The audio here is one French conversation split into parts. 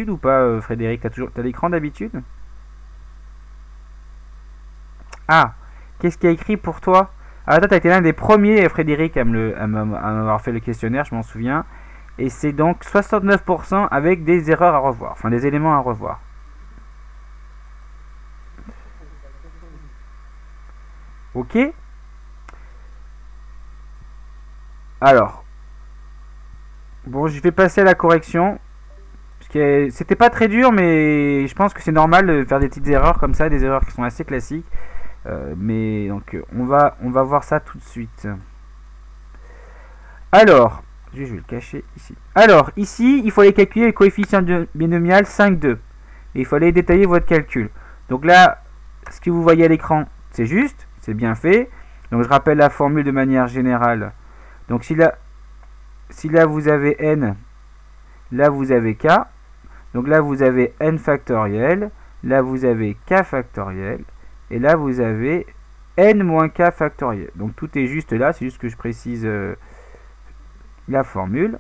ou pas, Frédéric? T'as l'écran d'habitude? Ah, qu'est-ce qu'il y a écrit pour toi? Ah, toi, t'as été l'un des premiers, Frédéric, à m'avoir fait le questionnaire, je m'en souviens. Et c'est donc 69% avec des erreurs à revoir, enfin des éléments à revoir. Ok? Alors, bon, je vais passer à la correction. Parce que c'était pas très dur, mais je pense que c'est normal de faire des petites erreurs comme ça, des erreurs qui sont assez classiques. Mais donc, on va voir ça tout de suite. Alors, je vais le cacher ici. Alors, ici, il fallait calculer le coefficient binomial 5, 2. Et il fallait détailler votre calcul. Donc là, ce que vous voyez à l'écran, c'est juste, c'est bien fait. Donc je rappelle la formule de manière générale. Donc si là vous avez n, là vous avez k. Donc là vous avez n factoriel, là vous avez k factoriel, et là vous avez n moins k factoriel. Donc tout est juste là, c'est juste que je précise la formule.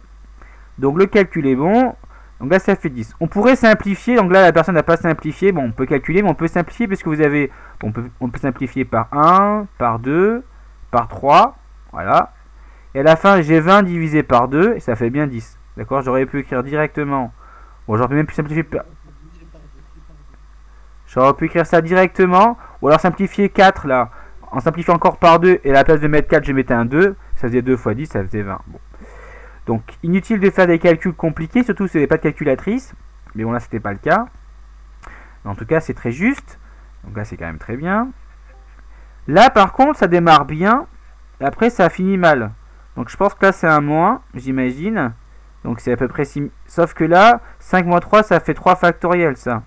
Donc le calcul est bon. Donc là ça fait 10. On pourrait simplifier, donc là la personne n'a pas simplifié. Bon, on peut calculer, mais on peut simplifier puisque vous avez... On peut simplifier par 1, par 2, par 3. Voilà. Et à la fin j'ai 20 divisé par 2 et ça fait bien 10. D'accord? J'aurais pu écrire directement. Bon, j'aurais même pu simplifier par... J'aurais pu écrire ça directement. Ou alors simplifier 4 là. En simplifiant encore par 2 et à la place de mettre 4 je mettais un 2. Ça faisait 2 fois 10, ça faisait 20. Bon. Donc inutile de faire des calculs compliqués, surtout si vous n'avez pas de calculatrice. Mais bon là c'était pas le cas. En tout cas c'est très juste. Donc là c'est quand même très bien. Là par contre ça démarre bien. Et après ça finit mal. Donc je pense que là c'est un moins, j'imagine. Donc c'est à peu près 6. Sauf que là, 5 moins 3 ça fait 3 factoriel ça.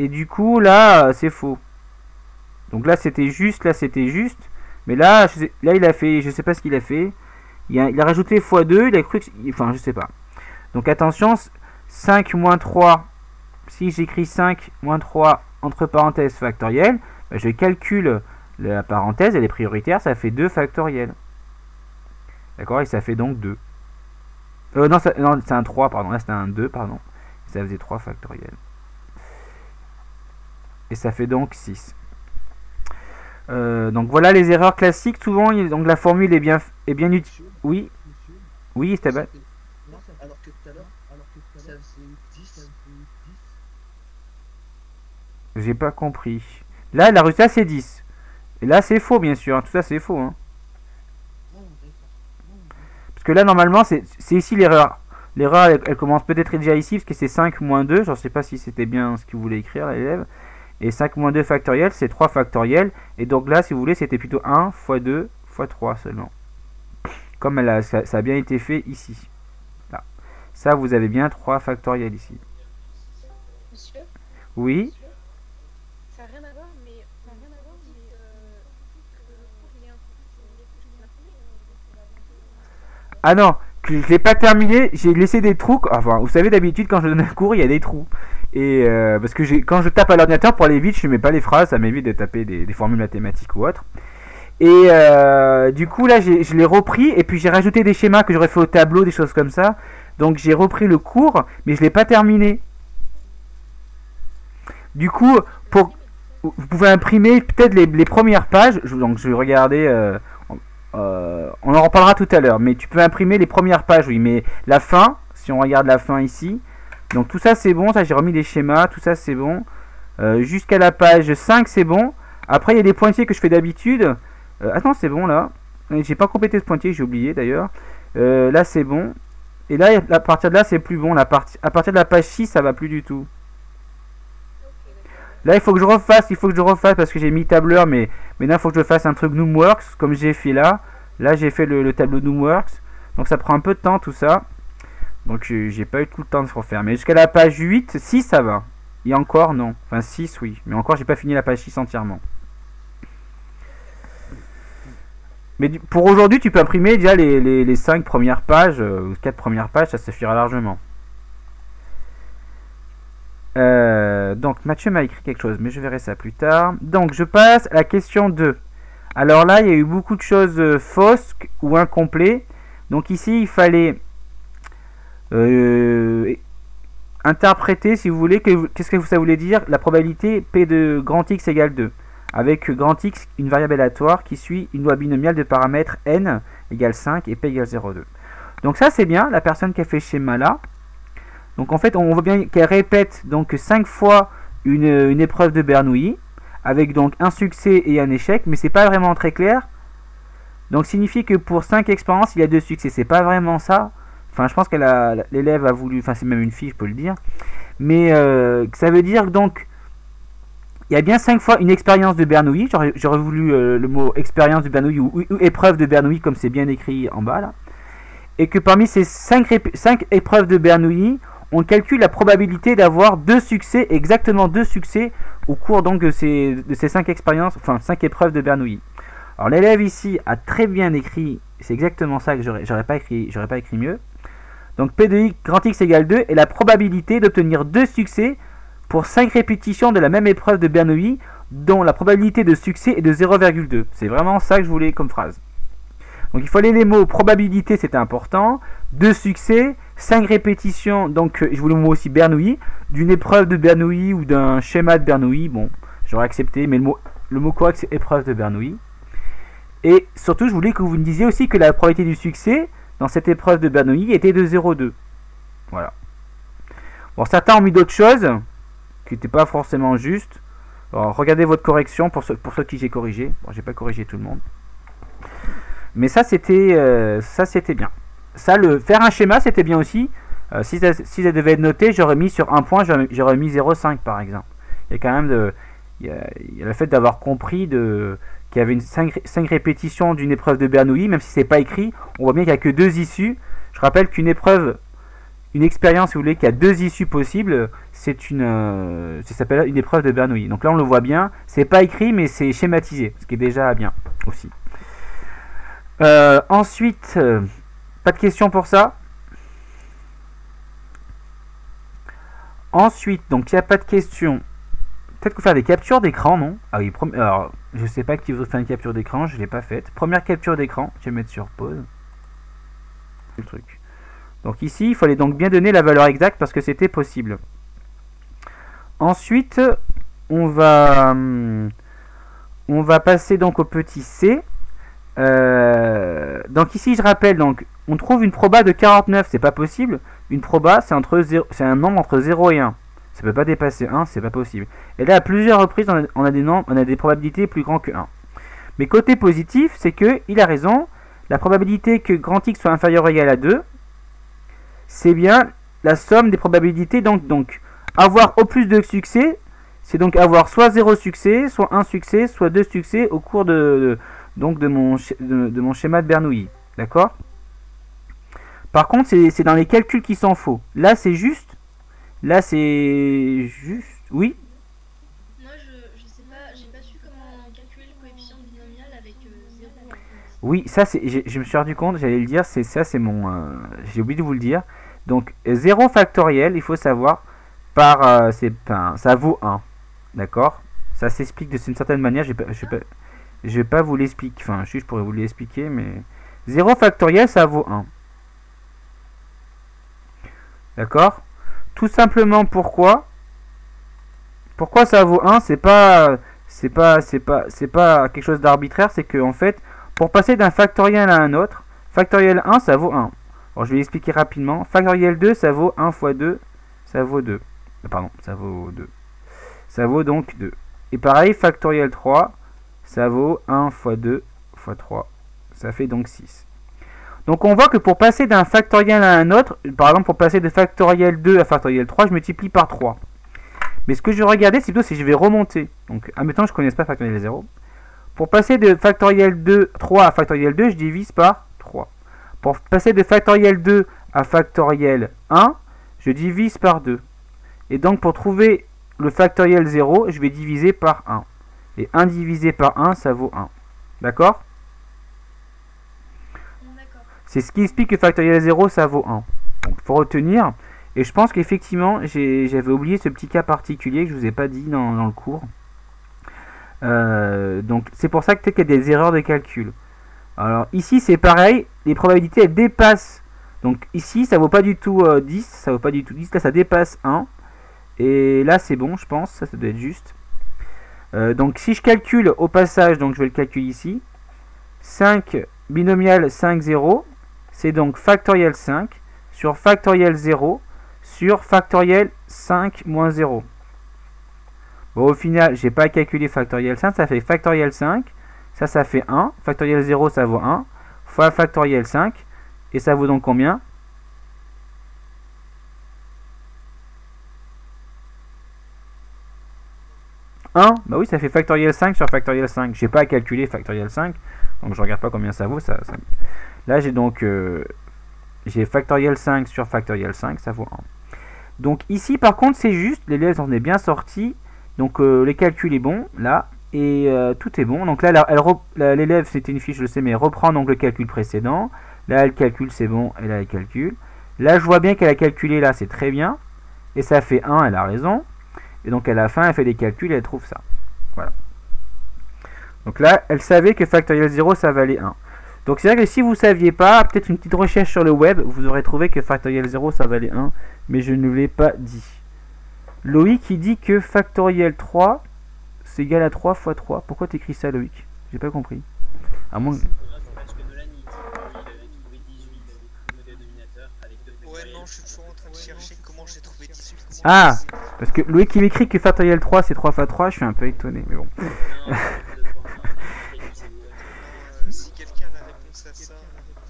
Et du coup là c'est faux. Donc là c'était juste, Mais là, il a fait, je sais pas ce qu'il a fait. Il a rajouté x2, il a cru que... Enfin je sais pas. Donc attention, 5 moins 3. Si j'écris 5 moins 3 entre parenthèses factoriel, bah, je calcule la parenthèse, elle est prioritaire, ça fait 2 factoriel. D'accord? Et ça fait donc 2. Non, c'est un 3, pardon. Là, c'était un 2, pardon. Ça faisait 3 factoriel. Et ça fait donc 6. Donc voilà les erreurs classiques. Souvent, donc la formule est bien utile. Oui. Oui, Esteban. Alors que tout à l'heure, ça faisait 10. J'ai pas compris. Là, la résultat, c'est 10. Et là, c'est faux, bien sûr. Tout ça, c'est faux. Hein. Parce que là, normalement, c'est ici l'erreur. L'erreur, elle commence peut-être déjà ici, parce que c'est 5 moins 2. Je ne sais pas si c'était bien ce qu'il voulait écrire, l'élève. Et 5 moins 2 factoriel, c'est 3 factoriel. Et donc là, si vous voulez, c'était plutôt 1 fois 2 fois 3 seulement. Comme ça a bien été fait ici. Là. Ça, vous avez bien 3 factoriel ici. Monsieur? Oui. Ça n'a rien à voir, mais le cours, il est un Ah non, que je l'ai pas terminé, j'ai laissé des trous. Enfin, vous savez, d'habitude, quand je donne un cours, il y a des trous. Et parce que quand je tape à l'ordinateur pour aller vite, je ne mets pas les phrases, ça m'évite de taper des formules mathématiques ou autres. Et du coup, là, je l'ai repris, et puis j'ai rajouté des schémas que j'aurais fait au tableau, des choses comme ça. Donc j'ai repris le cours, mais je ne l'ai pas terminé. Du coup, vous pouvez imprimer peut-être les premières pages. Donc je vais regarder... on en reparlera tout à l'heure, mais tu peux imprimer les premières pages, oui, mais la fin, si on regarde la fin ici, donc tout ça c'est bon, ça j'ai remis les schémas, tout ça c'est bon, jusqu'à la page 5 c'est bon, après il y a des pointillés que je fais d'habitude, attends c'est bon là, j'ai pas complété ce pointillé, j'ai oublié d'ailleurs, là c'est bon, et là à partir de là c'est plus bon, à partir de la page 6 ça va plus du tout. Là, il faut que je refasse parce que j'ai mis tableur, mais maintenant il faut que je fasse un truc Numworks, comme j'ai fait là. Là, j'ai fait le tableau Numworks, donc ça prend un peu de temps tout ça. Donc j'ai pas eu tout le temps de se refaire. Mais jusqu'à la page 8, 6 ça va. Et encore, non. Enfin, 6, oui. Mais encore, j'ai pas fini la page 6 entièrement. Mais pour aujourd'hui, tu peux imprimer déjà les 5 premières pages, ou 4 premières pages, ça suffira largement. Donc Mathieu m'a écrit quelque chose, mais je verrai ça plus tard. Donc je passe à la question 2. Alors là, il y a eu beaucoup de choses fausses ou incomplets. Donc ici, il fallait interpréter, si vous voulez, qu'est-ce que ça voulait dire la probabilité P de grand X égale 2. Avec grand X, une variable aléatoire qui suit une loi binomiale de paramètres n égale 5 et P égale 0,2. Donc ça c'est bien, la personne qui a fait ce schéma là. Donc en fait on voit bien qu'elle répète donc 5 fois une épreuve de Bernoulli, avec donc un succès et un échec, mais c'est pas vraiment très clair. Donc signifie que pour 5 expériences il y a 2 succès, c'est pas vraiment ça. Enfin je pense que l'élève a voulu, enfin c'est même une fille je peux le dire. Mais ça veut dire donc il y a bien 5 fois une expérience de Bernoulli, j'aurais voulu le mot expérience de Bernoulli ou épreuve de Bernoulli comme c'est bien écrit en bas là. Et que parmi ces 5 épreuves de Bernoulli, on calcule la probabilité d'avoir 2 succès, exactement 2 succès au cours donc de ces 5 expériences, enfin 5 épreuves de Bernoulli. Alors l'élève ici a très bien écrit, c'est exactement ça que j'aurais pas écrit mieux. Donc P de X, grand X égale 2 est la probabilité d'obtenir 2 succès pour 5 répétitions de la même épreuve de Bernoulli dont la probabilité de succès est de 0,2. C'est vraiment ça que je voulais comme phrase. Donc il fallait les mots probabilité, c'était important, 2 succès, 5 répétitions, donc je voulais le mot aussi Bernoulli, d'une épreuve de Bernoulli ou d'un schéma de Bernoulli, bon, j'aurais accepté, mais le mot correct c'est épreuve de Bernoulli. Et surtout, je voulais que vous me disiez aussi que la probabilité du succès dans cette épreuve de Bernoulli était de 0,2. Voilà. Bon, certains ont mis d'autres choses qui n'étaient pas forcément justes. Alors, regardez votre correction pour ceux qui j'ai corrigé. Bon, j'ai pas corrigé tout le monde. Mais ça, c'était bien. Ça, faire un schéma, c'était bien aussi. Si ça devait être noté, j'aurais mis sur un point, j'aurais mis 0,5 par exemple. Il y a quand même il y a le fait d'avoir compris qu'il y avait 5 répétitions d'une épreuve de Bernoulli, même si c'est pas écrit, on voit bien qu'il n'y a que 2 issues. Je rappelle qu'une épreuve, une expérience, si vous voulez, qui a 2 issues possibles, ça s'appelle une épreuve de Bernoulli. Donc là, on le voit bien, c'est pas écrit, mais c'est schématisé, ce qui est déjà bien aussi. Ensuite, pas de questions pour ça. Ensuite, donc il n'y a pas de questions. Peut-être que faire des captures d'écran, non? Ah oui, alors, je sais pas qui veut faire une capture d'écran, je l'ai pas faite. Première capture d'écran, je vais mettre sur pause. Le truc. Donc ici, il fallait donc bien donner la valeur exacte parce que c'était possible. Ensuite, on va passer donc au petit c. Donc ici, je rappelle, donc on trouve une proba de 49, c'est pas possible. Une proba, c'est un nombre entre 0 et 1. Ça peut pas dépasser 1, c'est pas possible. Et là, à plusieurs reprises, on a des probabilités plus grandes que 1. Mais côté positif, c'est que il a raison. La probabilité que grand X soit inférieur ou égal à 2, c'est bien la somme des probabilités. Donc avoir au plus de succès, c'est donc avoir soit 0 succès, soit 1 succès, soit 2 succès au cours de mon schéma de Bernoulli. D'accord? Par contre, c'est dans les calculs qui sont faux. Là, c'est juste. Là, c'est juste. Oui? Moi, je sais pas, j'ai pas su comment calculer le coefficient binomial avec 0. Oui, ça, je me suis rendu compte, j'allais le dire, c'est mon. J'ai oublié de vous le dire. Donc, 0 factoriel, il faut savoir, ça vaut 1. D'accord? Ça s'explique d'une certaine manière, je vais pas vous l'expliquer. Enfin, je pourrais vous l'expliquer, mais 0 factoriel, ça vaut 1. D'accord? Tout simplement pourquoi ça vaut 1, c'est pas quelque chose d'arbitraire, c'est que en fait, pour passer d'un factoriel à un autre, factoriel 1 ça vaut 1. Alors je vais l'expliquer rapidement. Factoriel 2 ça vaut 1 fois 2, ça vaut 2. Pardon, ça vaut 2. Ça vaut donc 2. Et pareil, factoriel 3, ça vaut 1 fois 2 fois 3. Ça fait donc 6. Donc on voit que pour passer d'un factoriel à un autre, par exemple pour passer de factoriel 2 à factoriel 3, je multiplie par 3. Mais ce que je vais regarder, c'est plutôt si je vais remonter. Donc admettons que je ne connaisse pas factoriel 0. Pour passer de factoriel 3 à factoriel 2, je divise par 3. Pour passer de factoriel 2 à factoriel 1, je divise par 2. Et donc pour trouver le factoriel 0, je vais diviser par 1. Et 1 divisé par 1, ça vaut 1. D'accord ? C'est ce qui explique que factoriel 0, ça vaut 1. Donc il faut retenir. Et je pense qu'effectivement, j'avais oublié ce petit cas particulier que je ne vous ai pas dit dans le cours. Donc c'est pour ça que peut-être qu'il y a des erreurs de calcul. Alors ici, c'est pareil. Les probabilités, elles dépassent Donc ici, ça vaut pas du tout 10, ça vaut pas du tout 10, là ça dépasse 1. Et là c'est bon, je pense, ça doit être juste. Donc si je calcule au passage, donc je vais le calculer ici, 5 binomial 5, 0, c'est donc factoriel 5 sur factoriel 0 sur factoriel 5 moins 0. Bon, au final, j'ai pas calculé factoriel 5, ça fait factoriel 5, ça fait 1, factoriel 0 ça vaut 1, fois factoriel 5, et ça vaut donc combien? Bah oui, ça fait factoriel 5 sur factoriel 5. J'ai pas à calculer factoriel 5, donc je regarde pas combien ça vaut. Là, j'ai donc j'ai factoriel 5 sur factoriel 5, ça vaut 1. Donc ici, par contre, c'est juste, l'élève en est bien sorti. Donc les calculs est bon, là, et tout est bon. Donc là, l'élève, c'était une fiche, je le sais, mais reprend donc le calcul précédent. Là, elle calcule, c'est bon, et là, elle calcule. Là, je vois bien qu'elle a calculé, là, c'est très bien. Et ça fait 1, elle a raison. Et donc à la fin, elle fait des calculs et elle trouve ça. Voilà. Donc là, elle savait que factoriel 0, ça valait 1. Donc c'est vrai que si vous ne saviez pas, peut-être une petite recherche sur le web, vous aurez trouvé que factoriel 0, ça valait 1. Mais je ne l'ai pas dit. Loïc, qui dit que factoriel 3, c'est égal à 3 fois 3. Pourquoi tu écris ça, Loïc? J'ai pas compris. À moins... Ouais, non, je suis toujours en train de chercher comment j'ai trouvé 18. Ah, parce que Loïc, il écrit que factoriel 3, c'est 3 fois 3. Je suis un peu étonné, mais bon. Si quelqu'un a la réponse à ça,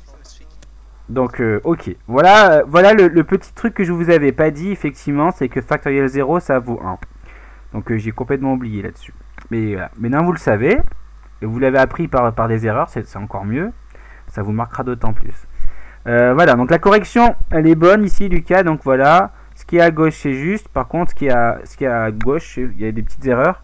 je m'explique. Donc, ok. Voilà, voilà le petit truc que je vous avais pas dit, effectivement, c'est que factoriel 0, ça vaut 1. Donc, j'ai complètement oublié là-dessus. Mais maintenant, vous le savez, et vous l'avez appris par des erreurs, c'est encore mieux. Ça vous marquera d'autant plus. Voilà, donc la correction, elle est bonne ici, Lucas. Donc voilà, ce qui est à gauche, c'est juste. Par contre, ce qui est à gauche, il y a des petites erreurs.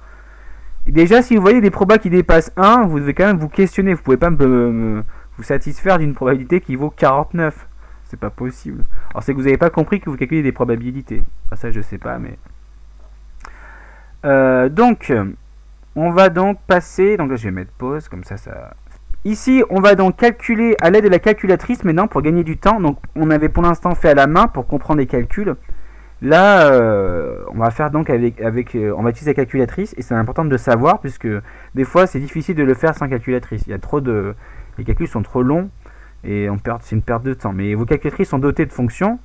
Et déjà, si vous voyez des probas qui dépassent 1, vous devez quand même vous questionner. Vous pouvez pas vous satisfaire d'une probabilité qui vaut 49. C'est pas possible. Alors, c'est que vous n'avez pas compris que vous calculez des probabilités. Ah, ça, je sais pas, mais... donc, on va donc passer... Donc là, je vais mettre pause, comme ça... Ici, on va donc calculer à l'aide de la calculatrice maintenant pour gagner du temps. Donc, on avait pour l'instant fait à la main pour comprendre les calculs. Là, on va faire donc on va utiliser la calculatrice et c'est important de le savoir puisque des fois c'est difficile de le faire sans calculatrice. Les calculs sont trop longs et c'est une perte de temps. Mais vos calculatrices sont dotées de fonctions.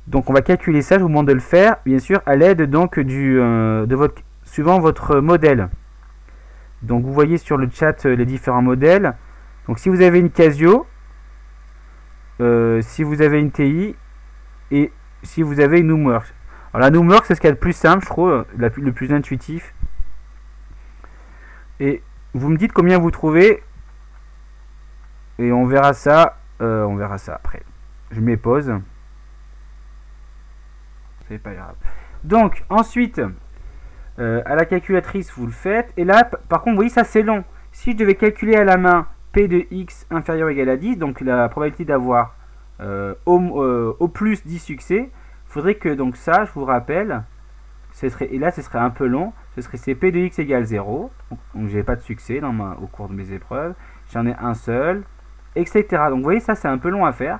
Donc, on va calculer ça. Je vous demande de le faire, bien sûr, à l'aide donc suivant votre modèle. Donc vous voyez sur le chat les différents modèles. Donc si vous avez une Casio, si vous avez une TI et si vous avez une Numworks. Alors la Numworks c'est ce qu'il y a de plus simple, je trouve, le plus intuitif. Et vous me dites combien vous trouvez et on verra ça après. Je mets pause. C'est pas grave. Donc ensuite. À la calculatrice vous le faites et là par contre vous voyez ça c'est long. Si je devais calculer à la main P de X inférieur ou égal à 10, donc la probabilité d'avoir au plus 10 succès, il faudrait que donc ça je vous rappelle et là ce serait un peu long, ce serait c'est P de X égale 0, donc j'ai pas de succès au cours de mes épreuves, j'en ai un seul, etc. Donc vous voyez ça c'est un peu long à faire.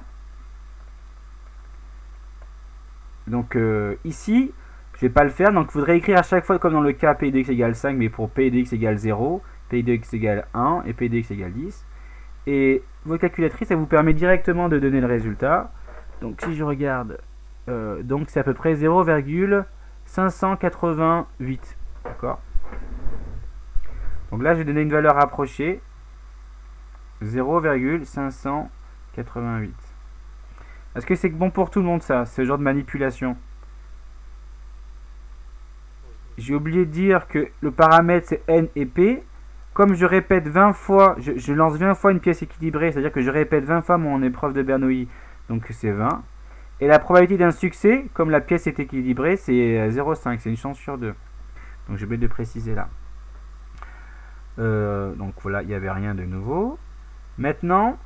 Donc ici je vais pas le faire, donc il faudrait écrire à chaque fois comme dans le cas P de X égale 5, mais pour P de X égale 0, P de X égale 1 et P de X égale 10. Et votre calculatrice, elle vous permet directement de donner le résultat. Donc si je regarde, donc c'est à peu près 0,588. D'accord. Donc là, je vais donner une valeur rapprochée. 0,588. Est-ce que c'est bon pour tout le monde ça, ce genre de manipulation? J'ai oublié de dire que le paramètre c'est N et P. Comme je répète 20 fois, je lance 20 fois une pièce équilibrée, c'est-à-dire que je répète 20 fois mon épreuve de Bernoulli, donc c'est 20. Et la probabilité d'un succès, comme la pièce est équilibrée, c'est 0,5, c'est une chance sur 2. Donc j'ai oublié de le préciser là. Donc voilà, il n'y avait rien de nouveau. Maintenant,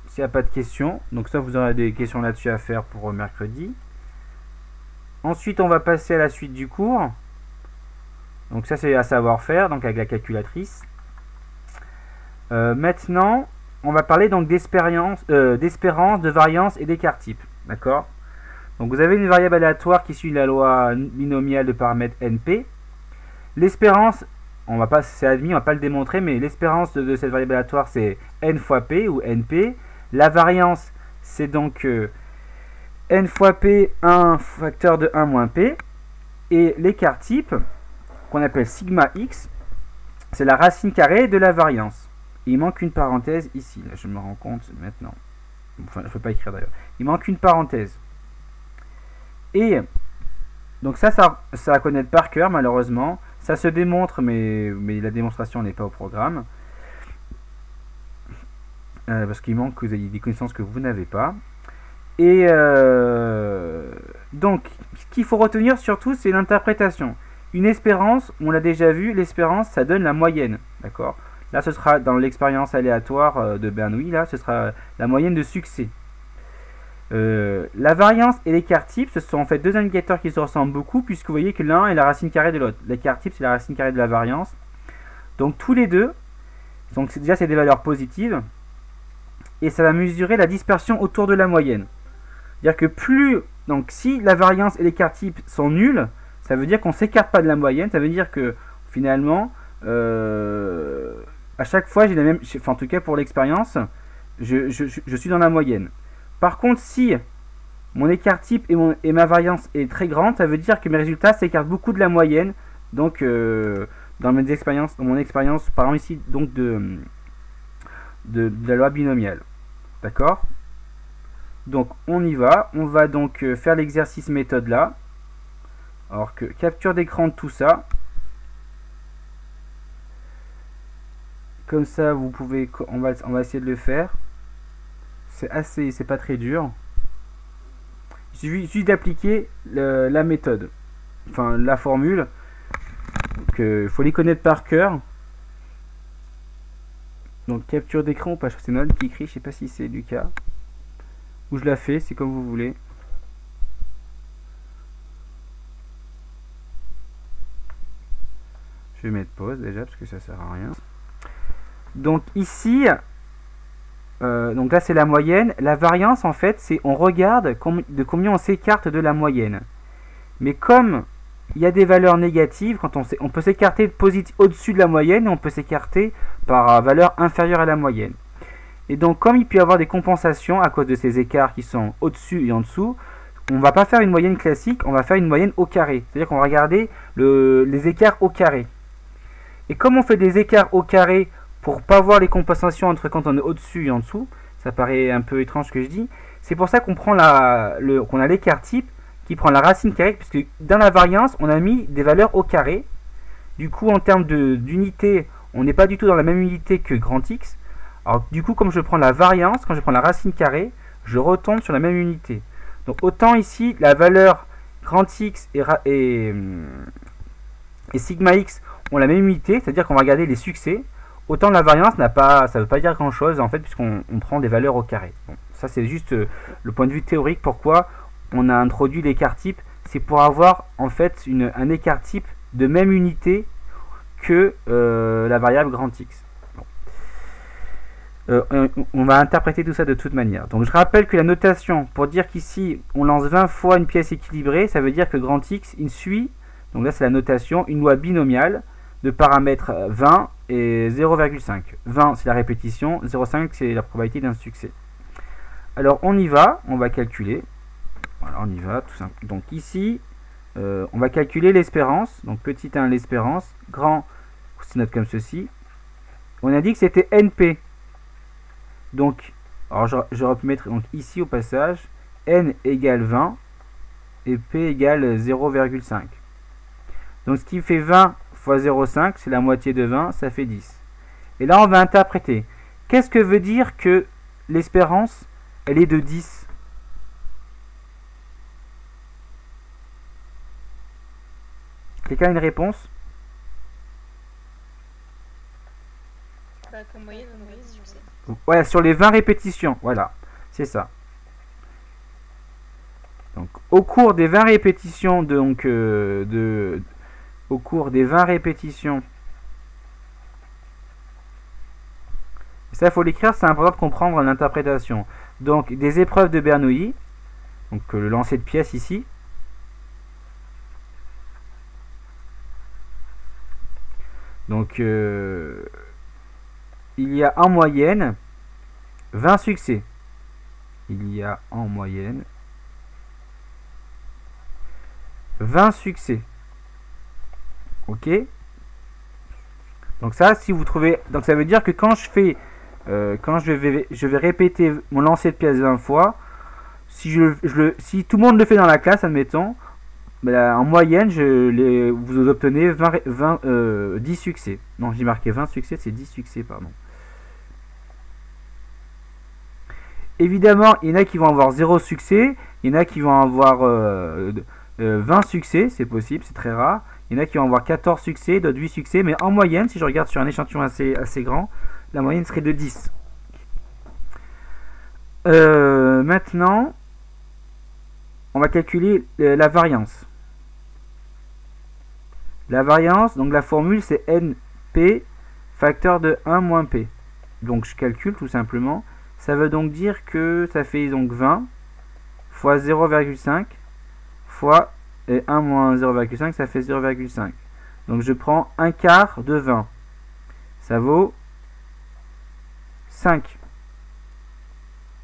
s'il n'y a pas de questions, donc ça vous aurez des questions là-dessus à faire pour mercredi. Ensuite, on va passer à la suite du cours. Donc ça c'est à savoir faire, donc avec la calculatrice. Maintenant, on va parler donc d'espérance, de variance et d'écart type. D'accord? Donc vous avez une variable aléatoire qui suit la loi binomiale de paramètres NP. L'espérance, c'est admis, on va pas le démontrer, mais l'espérance de cette variable aléatoire c'est n fois p ou np. La variance c'est donc n fois p, 1 facteur de 1 moins p. Et l'écart type, qu'on appelle sigma x, c'est la racine carrée de la variance. Il manque une parenthèse ici, là je me rends compte maintenant. Enfin, je ne peux pas écrire d'ailleurs. Il manque une parenthèse. Et donc ça à connaître par cœur malheureusement. Ça se démontre, mais la démonstration n'est pas au programme. Parce qu'il manque que vous ayez des connaissances que vous n'avez pas. Et donc, ce qu'il faut retenir surtout, c'est l'interprétation. Une espérance, on l'a déjà vu, l'espérance, ça donne la moyenne. D'accord? Là, ce sera dans l'expérience aléatoire de Bernoulli, là, ce sera la moyenne de succès. La variance et l'écart type, ce sont en fait deux indicateurs qui se ressemblent beaucoup, puisque vous voyez que l'un est la racine carrée de l'autre. L'écart type, c'est la racine carrée de la variance. Donc, tous les deux, donc déjà, c'est des valeurs positives. Et ça va mesurer la dispersion autour de la moyenne. C'est-à-dire que plus, donc si la variance et l'écart type sont nuls, ça veut dire qu'on ne s'écarte pas de la moyenne. Ça veut dire que finalement, à chaque fois, j'ai la même, enfin en tout cas pour l'expérience, je suis dans la moyenne. Par contre, si mon écart type et ma variance est très grande, ça veut dire que mes résultats s'écartent beaucoup de la moyenne. Donc, dans mon expérience, par exemple ici, donc de la loi binomiale. D'accord? Donc, on y va. On va donc faire l'exercice méthode là. Alors que capture d'écran de tout ça. Comme ça, vous pouvez, on va essayer de le faire. C'est pas très dur. Il suffit juste d'appliquer la méthode, enfin la formule. Il faut les connaître par cœur. Donc capture d'écran, page c'est Noël qui écrit, je sais pas si c'est Lucas. Ou je la fais, c'est comme vous voulez. Je vais mettre pause déjà parce que ça sert à rien. Donc ici. Donc là c'est la moyenne. La variance en fait c'est on regarde de combien on s'écarte de la moyenne. Mais comme il y a des valeurs négatives, quand on peut s'écarter au-dessus de la moyenne et on peut s'écarter par valeur inférieure à la moyenne. Et donc comme il peut y avoir des compensations à cause de ces écarts qui sont au-dessus et en dessous, on ne va pas faire une moyenne classique, on va faire une moyenne au carré. C'est-à-dire qu'on va regarder les écarts au carré. Et comme on fait des écarts au carré pour pas voir les compensations entre quand on est au-dessus et en dessous, ça paraît un peu étrange ce que je dis, c'est pour ça qu'on prend qu'on a l'écart type qui prend la racine carrée, puisque dans la variance, on a mis des valeurs au carré. Du coup, en termes d'unité, on n'est pas du tout dans la même unité que grand X. Alors, du coup, comme je prends la variance, quand je prends la racine carrée, je retombe sur la même unité. Donc, autant ici, la valeur grand X et sigma X ont la même unité, c'est-à-dire qu'on va regarder les succès. Autant la variance ça ne veut pas dire grand chose en fait puisqu'on prend des valeurs au carré. Bon, ça c'est juste le point de vue théorique pourquoi on a introduit l'écart type, c'est pour avoir en fait un écart type de même unité que la variable grand X. Bon. On va interpréter tout ça de toute manière. Donc je rappelle que la notation pour dire qu'ici on lance 20 fois une pièce équilibrée, ça veut dire que grand X il suit, donc là c'est la notation, une loi binomiale de paramètres 20 et 0,5. 20 c'est la répétition, 0,5 c'est la probabilité d'un succès. Alors on y va, on va calculer. Voilà, on y va, tout simple. Donc ici, on va calculer l'espérance. Donc petit 1 l'espérance, grand, c'est note comme ceci. On a dit que c'était NP. Donc, alors j'aurais pu mettre donc, ici au passage, N égale 20 et P égale 0,5. Donc ce qui fait 20 fois 0,5, c'est la moitié de 20, ça fait 10. Et là, on va interpréter. Qu'est-ce que veut dire que l'espérance, elle est de 10? Quelqu'un a une réponse? Bah, comme moyenne, on aurait 10 succès. Ouais, sur les 20 répétitions, voilà, c'est ça. Donc, au cours des 20 répétitions, au cours des 20 répétitions, Ça, il faut l'écrire, c'est important de comprendre l'interprétation. Donc, des épreuves de Bernoulli, donc le lancer de pièces ici. Donc, il y a en moyenne 20 succès. Il y a en moyenne 20 succès. Ok. Donc ça, si vous trouvez, donc ça veut dire que quand je fais, quand je vais répéter mon lancer de pièces 20 fois, si si tout le monde le fait dans la classe, admettons, ben, en moyenne, vous obtenez 10 succès. Non, j'ai marqué 20 succès, c'est 10 succès, pardon. Évidemment, il y en a qui vont avoir 0 succès, il y en a qui vont avoir 20 succès, c'est possible, c'est très rare. Il y en a qui vont avoir 14 succès, d'autres 8 succès, mais en moyenne, si je regarde sur un échantillon assez grand, la moyenne serait de 10. Maintenant, on va calculer la variance. La variance, donc la formule, c'est NP facteur de 1 moins P. Donc je calcule tout simplement. Ça veut donc dire que ça fait donc 20 fois 0,5 fois 1 moins 0,5, ça fait 0,5. Donc je prends un quart de 20. Ça vaut 5.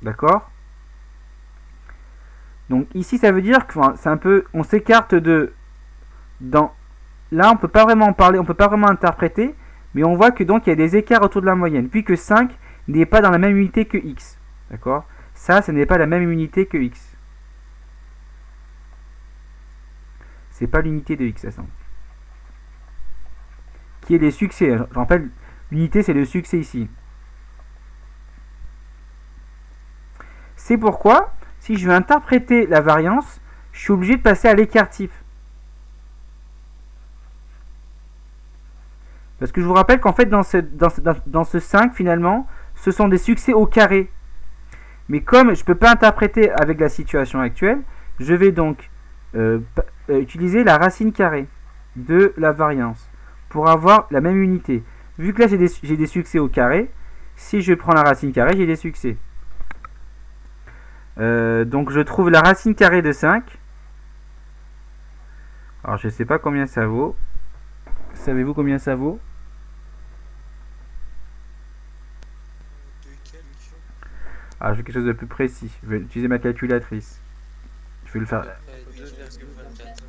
D'accord? Donc ici ça veut dire que c'est un peu, on s'écarte de là on peut pas vraiment parler, on peut pas vraiment interpréter, mais on voit que donc il y a des écarts autour de la moyenne, puis que 5 n'est pas dans la même unité que x. D'accord? Ça, ce n'est pas la même unité que x. C'est pas l'unité de x, ça. Qui est les succès. Je rappelle, l'unité c'est le succès ici. C'est pourquoi, si je veux interpréter la variance, je suis obligé de passer à l'écart type. Parce que je vous rappelle qu'en fait, dans ce 5, finalement, ce sont des succès au carré. Mais comme je ne peux pas interpréter avec la situation actuelle, je vais donc utiliser la racine carrée de la variance pour avoir la même unité. Vu que là, j'ai des succès au carré, si je prends la racine carrée, j'ai des succès. Donc, je trouve la racine carrée de 5. Alors, je ne sais pas combien ça vaut. Savez-vous combien ça vaut? Alors, je veux quelque chose de plus précis. Je vais utiliser ma calculatrice. Je vais le faire. 2,24.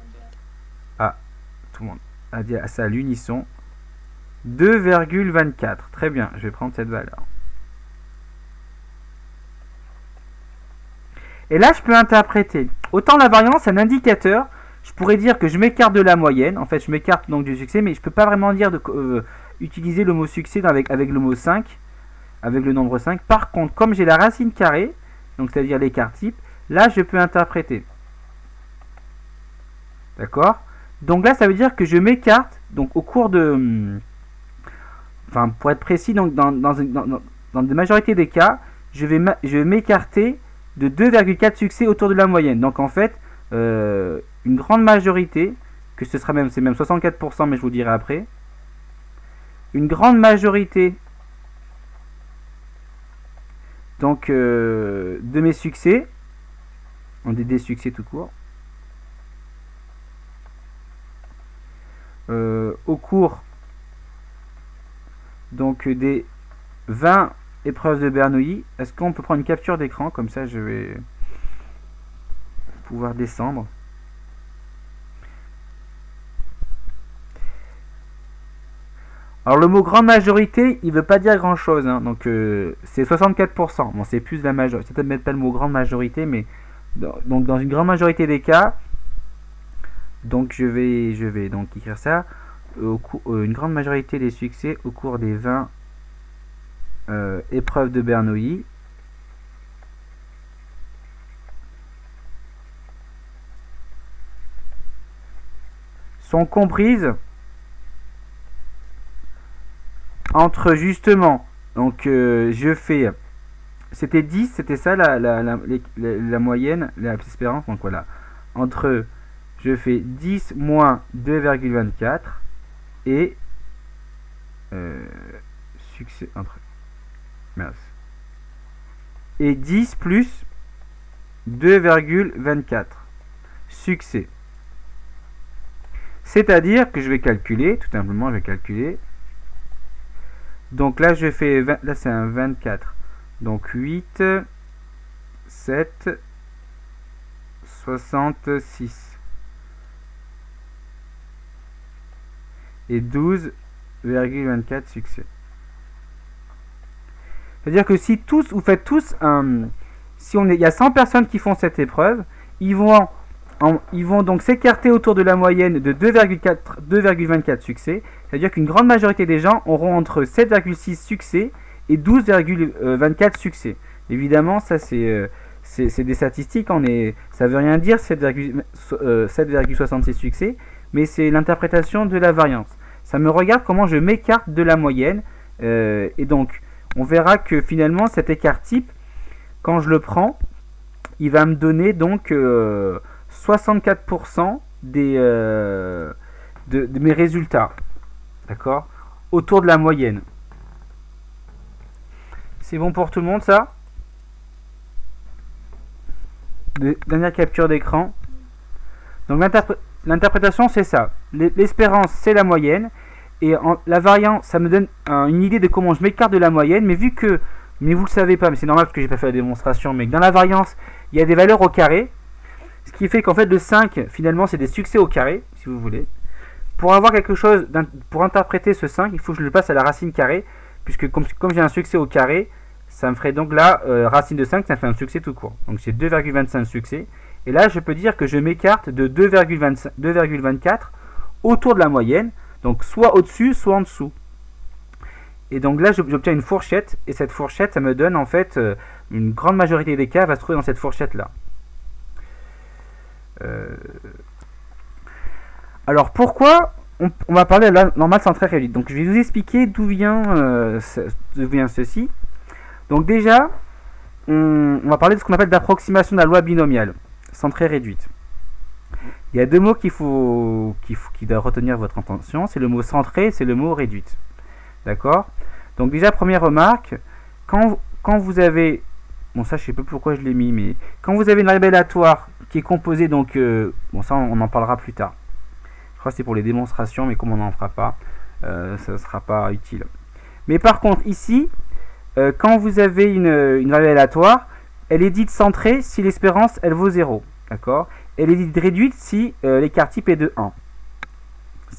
Ah, tout le monde a dit ça à l'unisson. 2,24. Très bien, je vais prendre cette valeur. Et là, je peux interpréter. Autant la variance, c'est un indicateur. Je pourrais dire que je m'écarte de la moyenne. En fait, je m'écarte donc du succès, mais je ne peux pas vraiment dire utiliser le mot succès avec le mot 5, avec le nombre 5. Par contre, comme j'ai la racine carrée, donc c'est-à-dire l'écart type, là, je peux interpréter. D'accord? Donc là, ça veut dire que je m'écarte, donc au cours de... Enfin, pour être précis, donc dans la majorité des cas, je vais m'écarter de 2,4 succès autour de la moyenne. Donc en fait, une grande majorité, que ce sera même, c'est même 64%, mais je vous dirai après, une grande majorité donc de mes succès, on dit des succès tout court, au cours donc des 20 épreuves de Bernoulli. Est-ce qu'on peut prendre une capture d'écran? Comme ça, je vais pouvoir descendre. Alors, le mot grande majorité, il ne veut pas dire grand chose. Hein. Donc, c'est 64%. Bon, c'est plus la majorité. C'est peut-être pas le mot grande majorité, mais donc dans une grande majorité des cas, donc je vais donc écrire ça. Une grande majorité des succès au cours des 20 épreuves de Bernoulli sont comprises entre justement, donc je fais, c'était 10, c'était ça la moyenne, la espérance, donc voilà, entre, je fais 10 moins 2,24 et succès entre mince. Et 10 plus 2,24. Succès. C'est-à-dire que je vais calculer, tout simplement, je vais calculer. Donc là, je fais, là c'est un 24. Donc 8, 7, 66. Et 12,24 succès. C'est-à-dire que si tous, vous faites tous un... Si il y a 100 personnes qui font cette épreuve, ils vont donc s'écarter autour de la moyenne de 2,24 succès. C'est-à-dire qu'une grande majorité des gens auront entre 7,6 succès et 12,24 succès. Évidemment, ça c'est des statistiques, ça veut rien dire 7,66 succès, mais c'est l'interprétation de la variance. Ça me regarde comment je m'écarte de la moyenne, et donc on verra que finalement cet écart type, quand je le prends, il va me donner donc 64% de mes résultats, d'accord, autour de la moyenne. C'est bon pour tout le monde ça? Dernière capture d'écran. Donc l'interprétation c'est ça. L'espérance c'est la moyenne. Et la variance ça me donne une idée de comment je m'écarte de la moyenne. Mais vu que, mais vous le savez pas, mais c'est normal parce que j'ai pas fait la démonstration, mais que dans la variance il y a des valeurs au carré. Ce qui fait qu'en fait le 5 finalement c'est des succès au carré, si vous voulez. Pour avoir quelque chose, pour interpréter ce 5, il faut que je le passe à la racine carrée. Puisque comme j'ai un succès au carré, ça me ferait donc là, racine de 5, ça me fait un succès tout court. Donc c'est 2,25 succès. Et là, je peux dire que je m'écarte de 2,24 autour de la moyenne. Donc soit au-dessus, soit en dessous. Et donc là, j'obtiens une fourchette. Et cette fourchette, ça me donne en fait, une grande majorité des cas va se trouver dans cette fourchette-là. Alors pourquoi on va parler de la normale centrée réduite. Donc je vais vous expliquer d'où vient ceci. Donc déjà, on va parler de ce qu'on appelle d'approximation de la loi binomiale, centrée réduite. Il y a deux mots qui doivent retenir votre attention, c'est le mot centré, c'est le mot réduite. D'accord? Donc déjà, première remarque, quand vous avez, bon ça je sais pas pourquoi je l'ai mis, mais quand vous avez une variable aléatoire qui est composée, donc, bon ça on en parlera plus tard. Je crois que c'est pour les démonstrations, mais comme on n'en fera pas, ça ne sera pas utile. Mais par contre ici, quand vous avez une variable aléatoire, elle est dite centrée si l'espérance elle vaut 0. D'accord? Elle est dite réduite si l'écart type est de 1.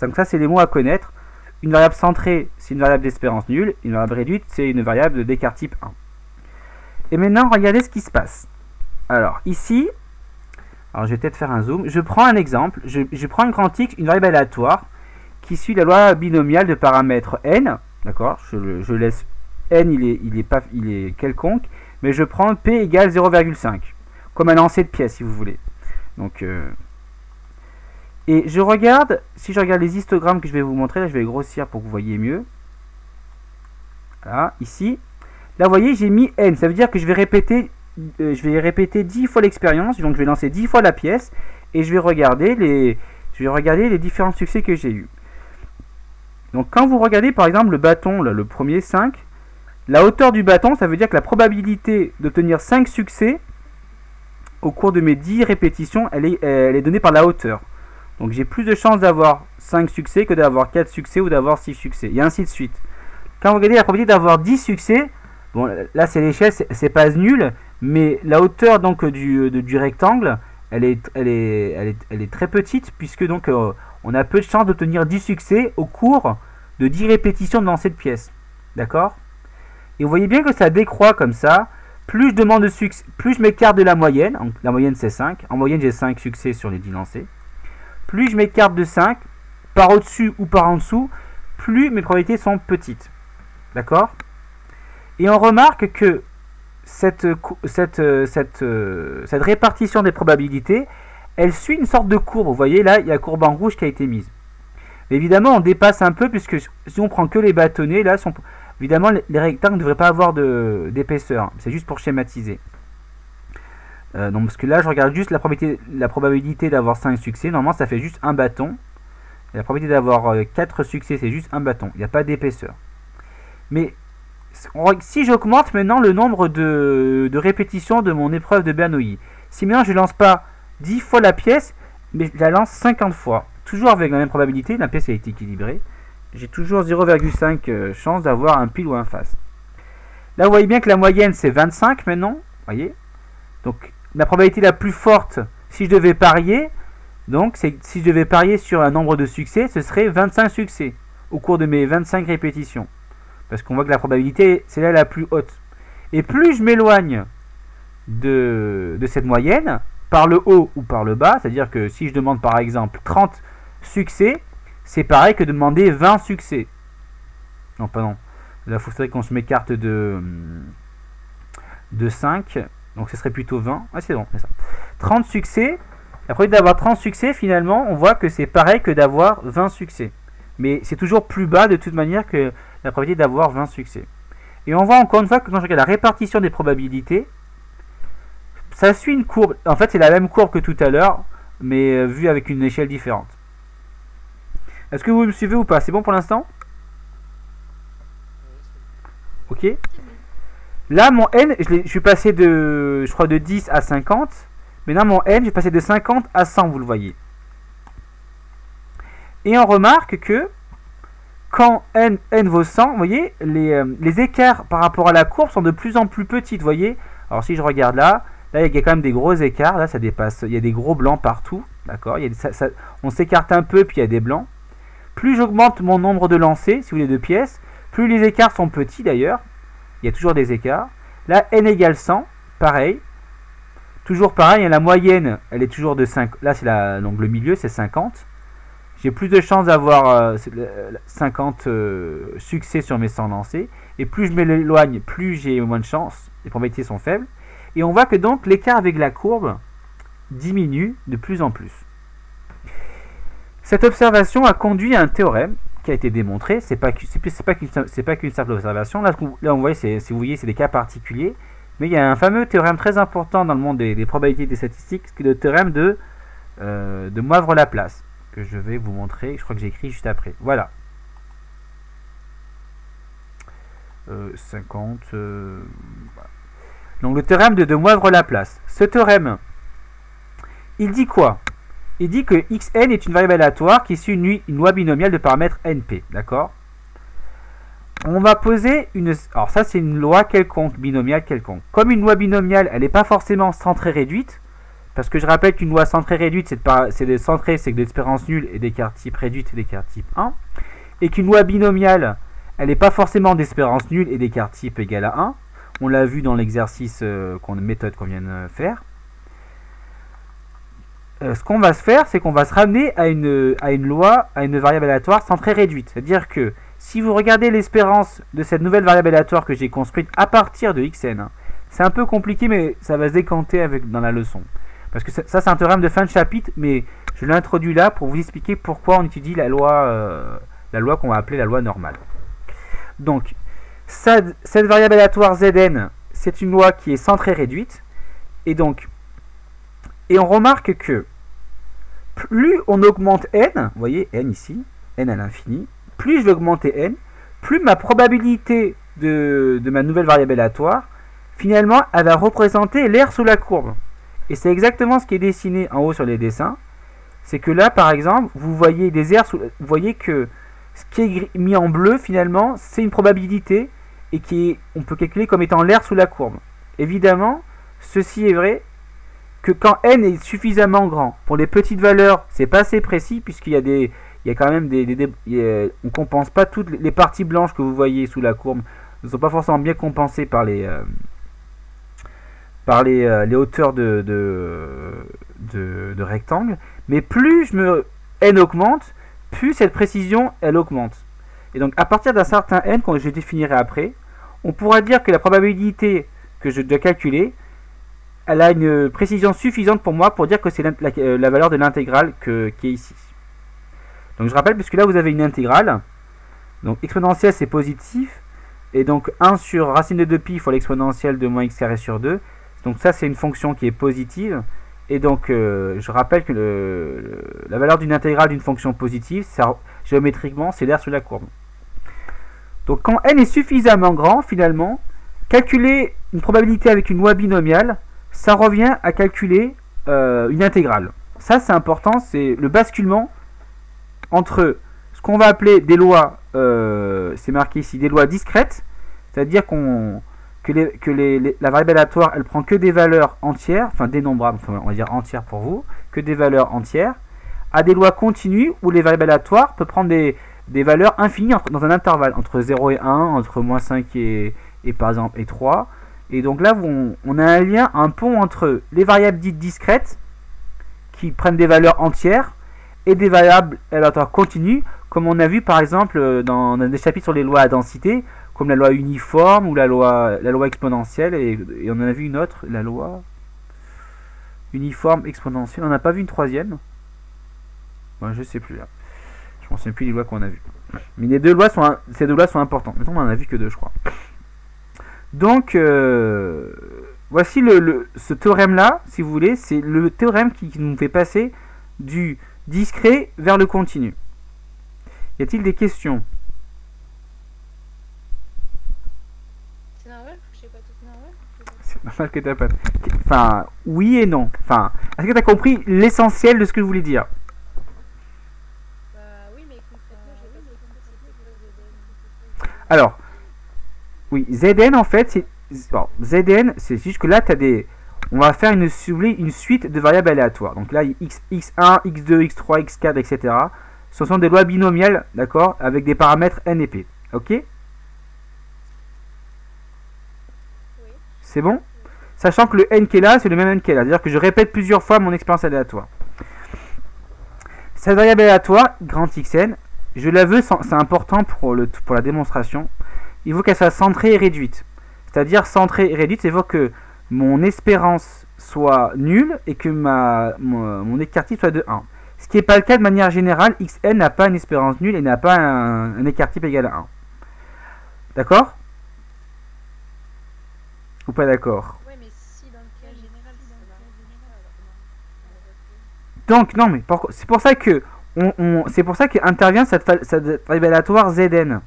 Donc ça c'est les mots à connaître. Une variable centrée c'est une variable d'espérance nulle. Une variable réduite c'est une variable d'écart type 1. Et maintenant regardez ce qui se passe. Alors ici, alors je vais peut-être faire un zoom. Je prends un exemple. Je prends une grande X, une variable aléatoire qui suit la loi binomiale de paramètres n. D'accord? Je laisse n, il est quelconque, mais je prends p égale 0,5 comme un lancer de pièces si vous voulez. Donc et je regarde, si je regarde les histogrammes que je vais vous montrer, là je vais grossir pour que vous voyez mieux. Voilà, ici, là vous voyez j'ai mis n, ça veut dire que je vais répéter 10 fois l'expérience, donc je vais lancer 10 fois la pièce et je vais regarder les différents succès que j'ai eu. Donc quand vous regardez par exemple le bâton, là, le premier 5, la hauteur du bâton, ça veut dire que la probabilité d'obtenir 5 succès au cours de mes 10 répétitions, elle est donnée par la hauteur. Donc j'ai plus de chances d'avoir 5 succès que d'avoir 4 succès ou d'avoir 6 succès, et ainsi de suite. Quand vous regardez la probabilité d'avoir 10 succès, bon là c'est l'échelle, c'est pas nul, mais la hauteur donc du rectangle, elle est très petite, puisque donc on a peu de chances d'obtenir 10 succès au cours de 10 répétitions de lancer de pièces. D'accord? Et vous voyez bien que ça décroît comme ça. Plus je demande de succès, plus je m'écarte de la moyenne. Donc, la moyenne c'est 5. En moyenne j'ai 5 succès sur les 10 lancés. Plus je m'écarte de 5, par au-dessus ou par en dessous, plus mes probabilités sont petites. D'accord? Et on remarque que cette répartition des probabilités, elle suit une sorte de courbe. Vous voyez là, il y a la courbe en rouge qui a été mise. Mais évidemment, on dépasse un peu, puisque si on prend que les bâtonnets, là, évidemment, les rectangles ne devraient pas avoir d'épaisseur. C'est juste pour schématiser. Donc, parce que là, je regarde juste la probabilité d'avoir 5 succès. Normalement, ça fait juste un bâton. Et la probabilité d'avoir 4 succès, c'est juste un bâton. Il n'y a pas d'épaisseur. Mais si j'augmente maintenant le nombre de répétitions de mon épreuve de Bernoulli, si maintenant je lance pas 10 fois la pièce, mais je la lance 50 fois, toujours avec la même probabilité, la pièce a été équilibrée, j'ai toujours 0,5 chance d'avoir un pile ou un face. Là vous voyez bien que la moyenne c'est 25 maintenant, voyez. Donc la probabilité la plus forte, si je devais parier, donc si je devais parier sur un nombre de succès, ce serait 25 succès au cours de mes 25 répétitions. Parce qu'on voit que la probabilité, c'est là la plus haute. Et plus je m'éloigne de cette moyenne, par le haut ou par le bas, c'est-à-dire que si je demande par exemple 30 succès, c'est pareil que de demander 20 succès. Non, pardon. Là, il faudrait qu'on se m'écarte de 5. Donc ce serait plutôt 20. Ah, c'est bon, c'est ça. 30 succès. Après d'avoir 30 succès, finalement, on voit que c'est pareil que d'avoir 20 succès. Mais c'est toujours plus bas de toute manière que la probabilité d'avoir 20 succès. Et on voit encore une fois que quand je regarde la répartition des probabilités, ça suit une courbe. En fait, c'est la même courbe que tout à l'heure, mais vue avec une échelle différente. Est-ce que vous me suivez ou pas? C'est bon pour l'instant? Ok. Là, mon n, je suis passé de, je crois, de 10 à 50. Maintenant, mon n, j'ai passé de 50 à 100, vous le voyez. Et on remarque que quand n vaut 100, vous voyez, les écarts par rapport à la courbe sont de plus en plus petits, vous voyez. Alors si je regarde là, il y a quand même des gros écarts, là ça dépasse, il y a des gros blancs partout, d'accord. On s'écarte un peu, puis il y a des blancs. Plus j'augmente mon nombre de lancers, si vous voulez, de pièces, plus les écarts sont petits d'ailleurs. Il y a toujours des écarts. Là, n égale 100, pareil. Toujours pareil, la moyenne, elle est toujours de 5. Là, c'est donc le milieu, c'est 50. J'ai plus de chances d'avoir 50 succès sur mes 100 lancers. Et plus je m'éloigne, plus j'ai moins de chances. Les probabilités sont faibles. Et on voit que donc l'écart avec la courbe diminue de plus en plus. Cette observation a conduit à un théorème qui a été démontré. C'est pas qu'une simple observation. Là, on voit, si vous voyez, c'est des cas particuliers. Mais il y a un fameux théorème très important dans le monde des probabilités et des statistiques, qui est le théorème de Moivre-Laplace, que je vais vous montrer. Je crois que j'ai écrit juste après. Voilà. 50. Voilà. Donc le théorème de Moivre-Laplace. Ce théorème, il dit quoi? Il dit que xn est une variable aléatoire qui suit une loi binomiale de paramètres np. D'accord? On va poser une... Alors ça, c'est une loi quelconque, binomiale quelconque. Comme une loi binomiale, elle n'est pas forcément centrée réduite, parce que je rappelle qu'une loi centrée réduite, c'est de centrée, c'est que d'espérance nulle et d'écart type réduite et d'écart type 1. Et qu'une loi binomiale, elle n'est pas forcément d'espérance nulle et d'écart type égal à 1. On l'a vu dans l'exercice, méthode qu'on vient de faire. Ce qu'on va se faire, c'est qu'on va se ramener à une variable aléatoire centrée réduite. C'est-à-dire que si vous regardez l'espérance de cette nouvelle variable aléatoire que j'ai construite à partir de xn, c'est un peu compliqué, mais ça va se décanter dans la leçon. Parce que ça c'est un théorème de fin de chapitre, mais je l'introduis là pour vous expliquer pourquoi on étudie la loi qu'on va appeler la loi normale. Donc, cette variable aléatoire Zn, c'est une loi qui est centrée réduite, et on remarque que plus on augmente n, vous voyez n ici, n à l'infini, plus je vais augmenter n, plus ma probabilité de ma nouvelle variable aléatoire, finalement, elle va représenter l'aire sous la courbe. Et c'est exactement ce qui est dessiné en haut sur les dessins. C'est que là, par exemple, vous voyez des aires vous voyez que ce qui est mis en bleu, finalement, c'est une probabilité et on peut calculer comme étant l'aire sous la courbe. Évidemment, ceci est vrai que quand n est suffisamment grand, pour les petites valeurs, c'est pas assez précis, puisqu'il y a quand même on compense pas toutes les parties blanches que vous voyez sous la courbe, ne sont pas forcément bien compensées par les hauteurs de rectangles. Mais plus n augmente, plus cette précision elle augmente. Et donc à partir d'un certain n, que je définirai après, on pourra dire que la probabilité que je dois calculer, elle a une précision suffisante pour moi pour dire que c'est la valeur de l'intégrale qui est ici. Donc je rappelle, puisque là vous avez une intégrale, donc exponentielle c'est positif, et donc 1 sur racine de 2pi fois l'exponentielle de moins x carré sur 2, donc ça c'est une fonction qui est positive, et donc je rappelle que la valeur d'une intégrale d'une fonction positive, géométriquement c'est l'aire sous la courbe. Donc quand n est suffisamment grand, finalement, calculer une probabilité avec une loi binomiale, ça revient à calculer une intégrale. Ça c'est important, c'est le basculement entre ce qu'on va appeler des lois, c'est marqué ici, des lois discrètes, c'est-à-dire la variable aléatoire, elle prend que des valeurs entières, enfin dénombrables, on va dire entières pour vous, que des valeurs entières, à des lois continues où les variables aléatoires peuvent prendre des valeurs infinies dans un intervalle, entre 0 et 1, entre moins 5 et par exemple et 3. Et donc là, on a un lien, un pont entre les variables dites discrètes, qui prennent des valeurs entières, et des variables aléatoires continues, comme on a vu par exemple dans des chapitres sur les lois à densité, comme la loi uniforme ou la loi exponentielle, et on en a vu une autre, la loi uniforme exponentielle. On n'a pas vu une troisième? Moi, je sais plus là. Je ne me souviens plus des lois qu'on a vues. Mais ces deux lois sont importantes. Maintenant, on en a vu que deux, je crois. Donc, voici ce théorème-là, si vous voulez, c'est le théorème qui nous fait passer du discret vers le continu. Y a-t-il des questions? C'est normal que je sais pas tout normal. C'est normal que t'as pas... Enfin, oui et non. Enfin, est-ce que tu as compris l'essentiel de ce que je voulais dire? Bah oui, mais concrètement, j'ai pas compris c'était quoi ZN. Alors, oui, Zn en fait, Zn, c'est juste que là, on va faire une suite de variables aléatoires. Donc là, x1, x2, x3, x4, etc. Ce sont des lois binomiales, d'accord, avec des paramètres n et p. Ok? Oui. C'est bon? Sachant que le n qui est là, c'est le même n qui est là. C'est-à-dire que je répète plusieurs fois mon expérience aléatoire. Cette variable aléatoire, grand xn, je la veux, c'est important pour la démonstration, il faut qu'elle soit centrée et réduite. C'est-à-dire centrée et réduite, c'est que mon espérance soit nulle et que mon écart type soit de 1. Ce qui n'est pas le cas de manière générale, xn n'a pas une espérance nulle et n'a pas un écart type égal à 1. D'accord? Ou pas d'accord? Ouais, mais si dans le cas général, ça va. Donc, non, mais c'est pour ça que c'est pour ça qu'intervient cette variable aléatoire Zn.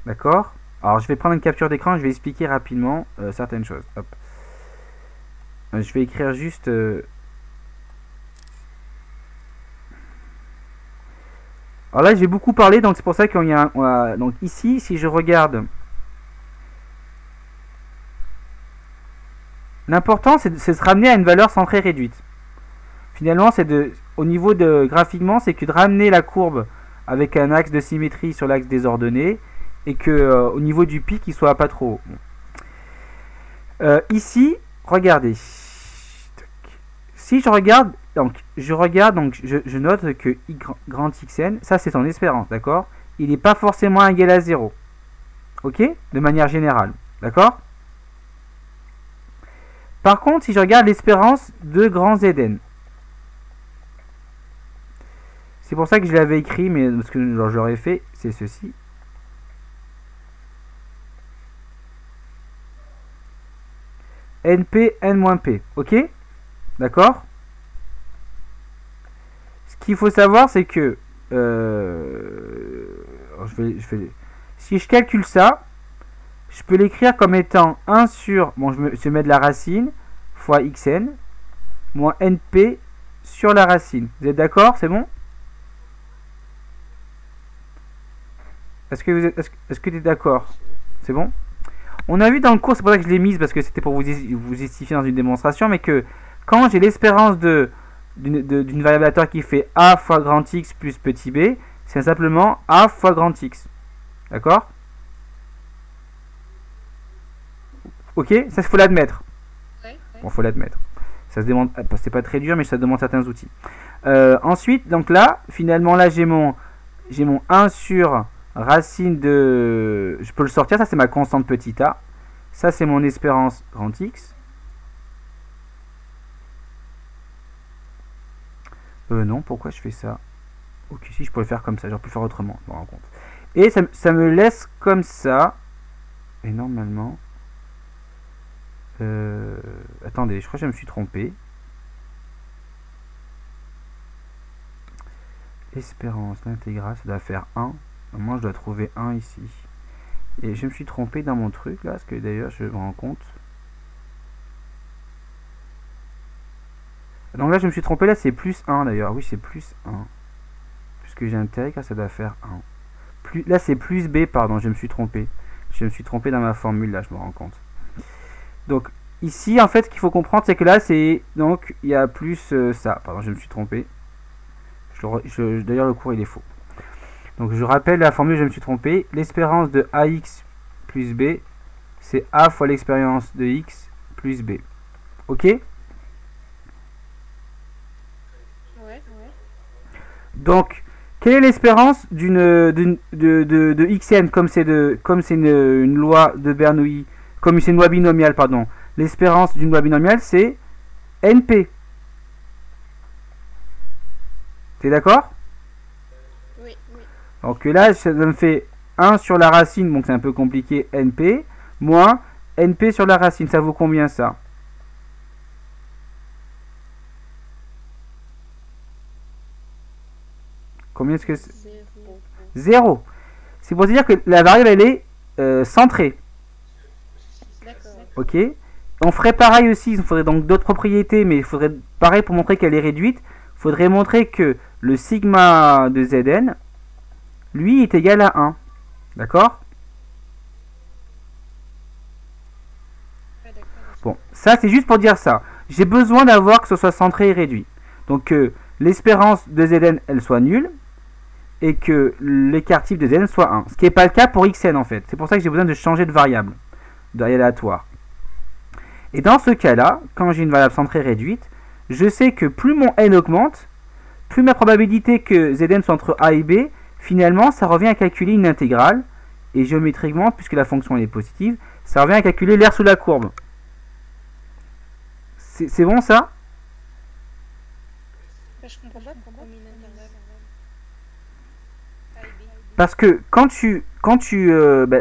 D'accord? Alors, je vais prendre une capture d'écran, je vais expliquer rapidement certaines choses. Hop. Je vais écrire juste... Alors là, j'ai beaucoup parlé, donc c'est pour ça qu'on y a... donc ici, si je regarde... L'important, c'est de se ramener à une valeur centrée réduite. Finalement, au niveau de graphiquement, c'est que de ramener la courbe avec un axe de symétrie sur l'axe des ordonnées et que au niveau du pic, il soit pas trop haut. Ici, regardez. Si je regarde, je note que y grand xn, ça c'est son espérance, d'accord? Il n'est pas forcément égal à 0. Ok? De manière générale, d'accord? Par contre, si je regarde l'espérance de grand Zn, c'est pour ça que je l'avais écrit, mais parce que je l'aurais fait, c'est ceci. NP, N-P, ok? D'accord? Ce qu'il faut savoir, c'est que si je calcule ça, je peux l'écrire comme étant 1 sur, bon, je mets de la racine, fois xn, moins np sur la racine. Vous êtes d'accord? C'est bon? Est-ce que tu es d'accord? C'est bon? On a vu dans le cours, c'est pour ça que je l'ai mise, parce que c'était pour vous justifier dans une démonstration, mais que quand j'ai l'espérance d'une variable aléatoire qui fait a fois grand X plus petit b, c'est simplement a fois grand X. D'accord? Ok? Ça, il faut l'admettre. Ouais. Bon, faut l'admettre. Ça se demande, c'est pas très dur, mais ça demande certains outils. Ensuite, donc là, finalement, là, j'ai mon 1 sur racine de... Je peux le sortir, ça c'est ma constante petit a. Ça c'est mon espérance grand X. Non, pourquoi je fais ça? Ok, si je pourrais faire comme ça, j'aurais pu faire autrement, je me rends compte. Et ça me laisse comme ça. Et normalement... attendez, je crois que je me suis trompé. Espérance, l'intégrale, ça doit faire 1. Moi, je dois trouver 1 ici. Et je me suis trompé dans mon truc là, parce que d'ailleurs je me rends compte. Donc là je me suis trompé, là c'est plus 1 d'ailleurs. Oui, c'est plus 1. Puisque j'intègre, ça doit faire 1. Là c'est plus B, pardon, je me suis trompé. Je me suis trompé dans ma formule là, je me rends compte. Donc ici en fait ce qu'il faut comprendre c'est que là c'est donc il y a plus ça. Pardon, je me suis trompé. D'ailleurs le cours il est faux. Donc je rappelle la formule, je me suis trompé. L'espérance de AX plus B, c'est A fois l'expérience de X plus B. Ok? Ouais, ouais. Donc, quelle est l'espérance de Xn comme c'est une loi de Bernoulli, comme c'est une loi binomiale, pardon. L'espérance d'une loi binomiale, c'est NP. T'es d'accord? Oui, oui. Donc là, ça me fait 1 sur la racine, donc c'est un peu compliqué, NP, moins NP sur la racine. Ça vaut combien ça? Combien est-ce que c'est? 0. C'est pour dire que la variable, elle est centrée. D'accord. Ok. On ferait pareil aussi, il faudrait donc d'autres propriétés, mais il faudrait pareil pour montrer qu'elle est réduite. Il faudrait montrer que le sigma de Zn, lui, est égal à 1. D'accord? Bon, ça c'est juste pour dire ça. J'ai besoin d'avoir que ce soit centré et réduit. Donc que l'espérance de Zn, elle soit nulle, et que l'écart type de Zn soit 1. Ce qui n'est pas le cas pour Xn en fait. C'est pour ça que j'ai besoin de changer de variable, d'aléatoire. Et dans ce cas-là, quand j'ai une variable centrée réduite, je sais que plus mon n augmente, plus ma probabilité que Zn soit entre A et B, finalement, ça revient à calculer une intégrale. Et géométriquement, puisque la fonction est positive, ça revient à calculer l'aire sous la courbe. C'est bon ça? Je comprends pas pourquoi une intervalle. A et B. Parce que quand tu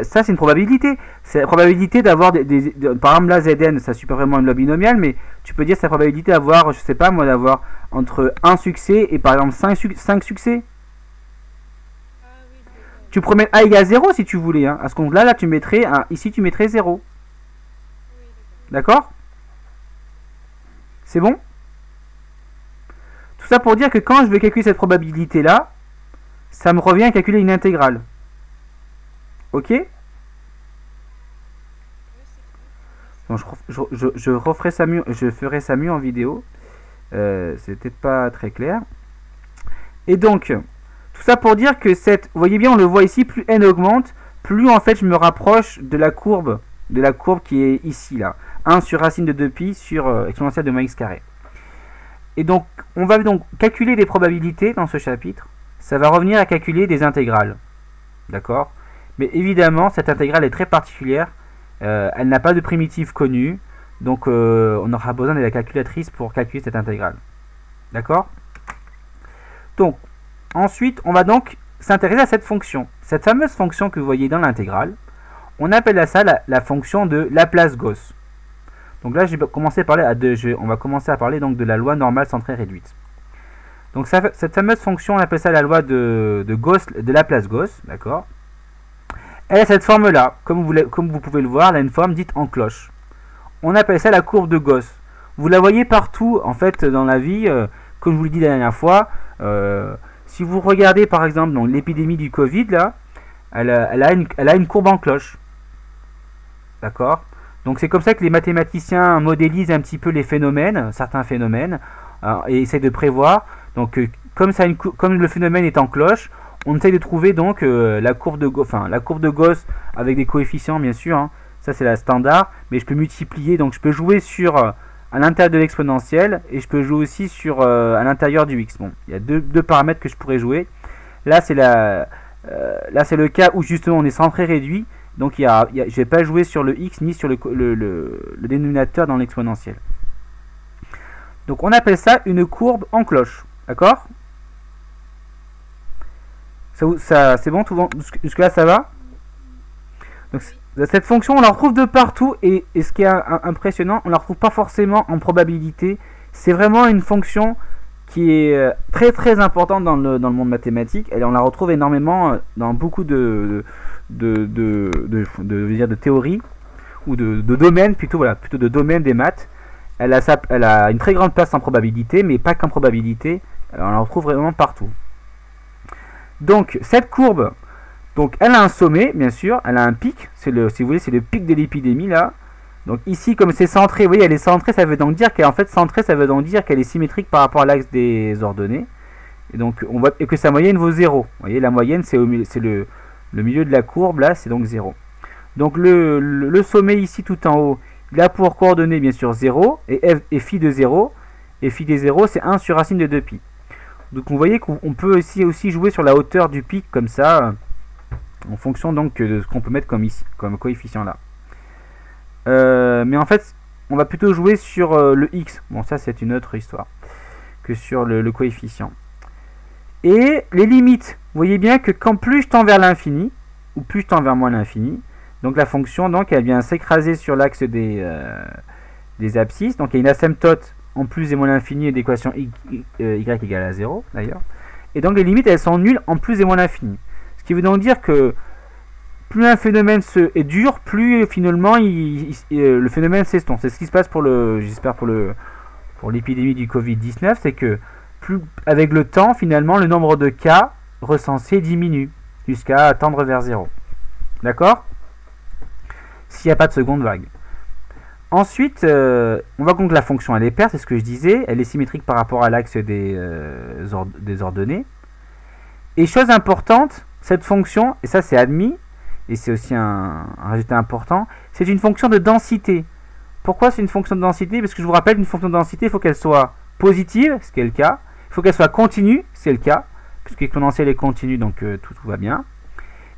ça c'est une probabilité. C'est la probabilité d'avoir par exemple là Zn, ça suit pas vraiment une loi binomiale, mais tu peux dire c'est la probabilité d'avoir, je sais pas moi, d'avoir entre un succès et par exemple 5 succès. Ah oui, d'accord. Tu pourrais mettre A égale 0 si tu voulais. Hein. À ce compte-là, là, tu mettrais ici tu mettrais 0. Oui, D'accord? C'est bon? Tout ça pour dire que quand je vais calculer cette probabilité-là, ça me revient à calculer une intégrale. Ok? Bon, je referai ça mieux, je ferai ça mieux en vidéo. C'est peut-être pas très clair. Et donc, tout ça pour dire que vous voyez bien, on le voit ici, plus n augmente, plus en fait je me rapproche de la courbe qui est ici là. 1 sur racine de 2pi sur exponentielle de moins x carré. Et donc, on va donc calculer des probabilités dans ce chapitre. Ça va revenir à calculer des intégrales. D'accord? Mais évidemment, cette intégrale est très particulière. Elle n'a pas de primitive connue. Donc, on aura besoin de la calculatrice pour calculer cette intégrale. D'accord? Donc, ensuite, on va donc s'intéresser à cette fonction. Cette fameuse fonction que vous voyez dans l'intégrale, on appelle ça la fonction de Laplace-Gauss. Donc là, je vais commencer à parler on va commencer à parler donc de la loi normale centrée réduite. Donc cette fameuse fonction, on appelle ça la loi de Laplace-Gauss, d'accord? Elle a cette forme-là, comme vous pouvez le voir, elle a une forme dite en cloche. On appelle ça la courbe de Gauss. Vous la voyez partout, en fait, dans la vie, comme je vous l'ai dit la dernière fois. Si vous regardez, par exemple, l'épidémie du Covid, là, elle a une courbe en cloche. D'accord? Donc c'est comme ça que les mathématiciens modélisent un petit peu les phénomènes, certains phénomènes, et essayent de prévoir. Donc comme le phénomène est en cloche, on essaye de trouver donc la courbe de Gauss avec des coefficients bien sûr. Hein. Ça c'est la standard, mais je peux multiplier, donc je peux jouer sur à l'intérieur de l'exponentielle et je peux jouer aussi sur à l'intérieur du x. Bon, il y a deux paramètres que je pourrais jouer. Là c'est le cas où justement on est centré réduit. Donc je ne vais pas jouer sur le x ni sur le dénominateur dans l'exponentielle. Donc on appelle ça une courbe en cloche. D'accord? C'est bon, jusque là ça va? Donc, cette fonction on la retrouve de partout et ce qui est impressionnant, on la retrouve pas forcément en probabilité. C'est vraiment une fonction qui est très très importante dans le monde mathématique. Et on la retrouve énormément dans beaucoup de de théorie, ou de domaine plutôt, voilà, plutôt de domaine des maths. Elle a une très grande place en probabilité, mais pas qu'en probabilité. Alors, on la retrouve vraiment partout. Donc cette courbe, donc elle a un sommet, bien sûr, elle a un pic. Si vous voulez, c'est le pic de l'épidémie là. Donc ici, comme c'est centré, vous voyez, elle est centrée, ça veut donc dire qu'elle est symétrique par rapport à l'axe des ordonnées. Et donc et que sa moyenne vaut 0. Vous voyez, la moyenne c'est le milieu de la courbe là, c'est donc 0. Donc le sommet ici tout en haut, il a pour coordonnées bien sûr 0 et phi de 0. Et phi des 0 c'est 1 sur racine de 2pi. Donc vous voyez qu'on peut aussi jouer sur la hauteur du pic comme ça, en fonction donc de ce qu'on peut mettre comme ici, comme coefficient là. Mais en fait, on va plutôt jouer sur le x. Bon, ça c'est une autre histoire que sur le coefficient. Et les limites, vous voyez bien que quand plus je tends vers l'infini, ou plus je tends vers moins l'infini, donc la fonction, donc, elle vient s'écraser sur l'axe des abscisses. Donc il y a une asymptote en plus et moins l'infini et d'équation y égale à 0 d'ailleurs. Et donc les limites, elles sont nulles en plus et moins l'infini. Ce qui veut donc dire que plus un phénomène est dur, plus finalement le phénomène s'estompe. C'est ce qui se passe pour l'épidémie du Covid-19, c'est que plus avec le temps, finalement, le nombre de cas recensés diminue jusqu'à tendre vers 0. D'accord? S'il n'y a pas de seconde vague. Ensuite, on voit donc que la fonction elle est paire, c'est ce que je disais, elle est symétrique par rapport à l'axe des ordonnées. Et chose importante, cette fonction, et ça c'est admis, et c'est aussi un résultat important, c'est une fonction de densité. Pourquoi c'est une fonction de densité? Parce que je vous rappelle qu'une fonction de densité, il faut qu'elle soit positive, ce qui est le cas, il faut qu'elle soit continue, c'est le cas, puisque l'exponentielle est continue, donc tout va bien,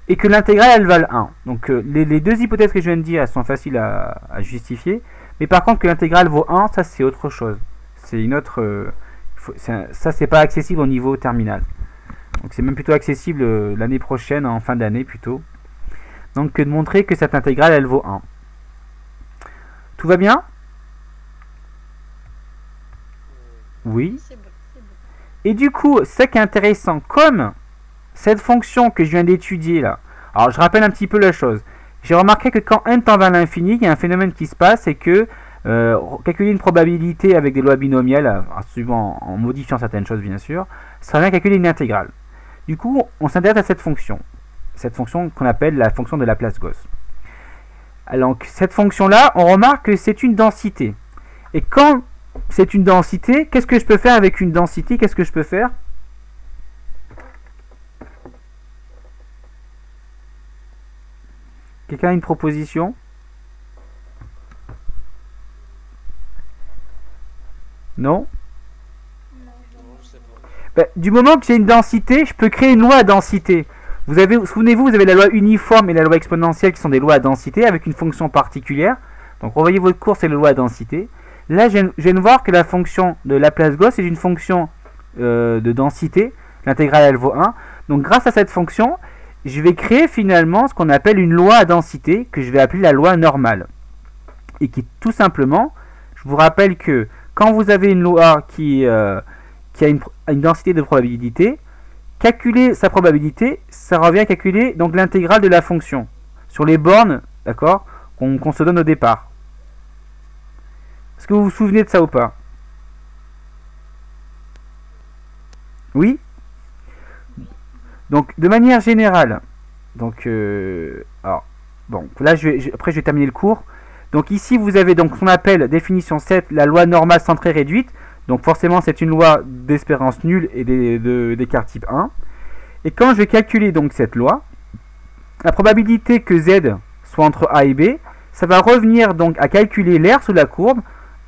et que l'intégrale elle vale 1. Donc les deux hypothèses que je viens de dire, elles sont faciles à justifier, mais par contre que l'intégrale vaut 1, ça c'est autre chose. C'est une autre... ça c'est pas accessible au niveau terminal. Donc c'est même plutôt accessible l'année prochaine, en fin d'année plutôt. Donc que de montrer que cette intégrale elle vaut 1. Tout va bien? Oui. C'est bon, c'est bon. Et du coup, ce qui est intéressant, comme cette fonction que je viens d'étudier là, alors je rappelle un petit peu la chose. J'ai remarqué que quand n tend vers l'infini, il y a un phénomène qui se passe, c'est que calculer une probabilité avec des lois binomiales, en modifiant certaines choses bien sûr, ça revient à calculer une intégrale. Du coup, on s'intéresse à cette fonction qu'on appelle la fonction de Laplace-Gauss. Alors, cette fonction-là, on remarque que c'est une densité. Et quand c'est une densité, qu'est-ce que je peux faire avec une densité? Qu'est-ce que je peux faire? Quelqu'un a une proposition? Non? Ben, du moment que j'ai une densité, je peux créer une loi à densité. Souvenez-vous, vous avez la loi uniforme et la loi exponentielle qui sont des lois à densité avec une fonction particulière. Donc revoyez votre cours, c'est la loi à densité. Là, je viens de voir que la fonction de Laplace-Gauss est une fonction de densité. L'intégrale, elle vaut 1. Donc grâce à cette fonction, je vais créer finalement ce qu'on appelle une loi à densité que je vais appeler la loi normale. Et qui tout simplement, je vous rappelle que quand vous avez une loi qui a une densité de probabilité, calculer sa probabilité, ça revient à calculer donc l'intégrale de la fonction sur les bornes, d'accord, qu'on se donne au départ. Est-ce que vous vous souvenez de ça ou pas? Oui? Donc de manière générale, donc alors bon, là après je vais terminer le cours. Donc ici vous avez donc ce qu'on appelle définition 7, la loi normale centrée réduite. Donc forcément c'est une loi d'espérance nulle et d'écart type 1. Et quand je vais calculer donc cette loi, la probabilité que Z soit entre A et B, ça va revenir donc à calculer l'aire sous la courbe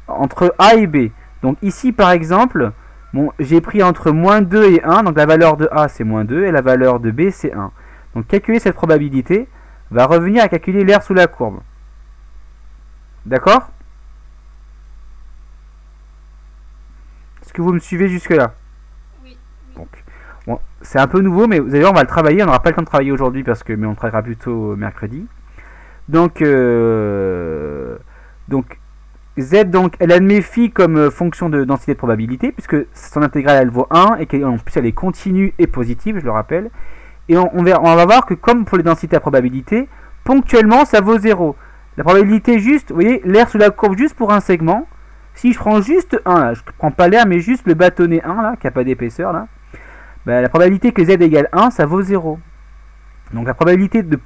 entre A et B. Donc ici par exemple, bon, j'ai pris entre moins 2 et 1, donc la valeur de A c'est moins 2 et la valeur de B c'est 1. Donc calculer cette probabilité va revenir à calculer l'aire sous la courbe. D'accord? Est-ce que vous me suivez jusque là? Oui. Donc, bon, c'est un peu nouveau, mais vous allez voir, on va le travailler. On n'aura pas le temps de travailler aujourd'hui mais on le travaillera plutôt mercredi. Donc Z, donc, elle admet phi comme fonction de densité de probabilité, puisque son intégrale elle vaut 1 et qu'en plus elle est continue et positive, je le rappelle. Et on va voir que comme pour les densités à probabilité, ponctuellement ça vaut 0. La probabilité juste, vous voyez, l'air sous la courbe juste pour un segment. Si je prends juste 1 là, je ne prends pas l'air mais juste le bâtonnet 1 là, qui n'a pas d'épaisseur là, bah, la probabilité que z égale 1, ça vaut 0. Donc la probabilité de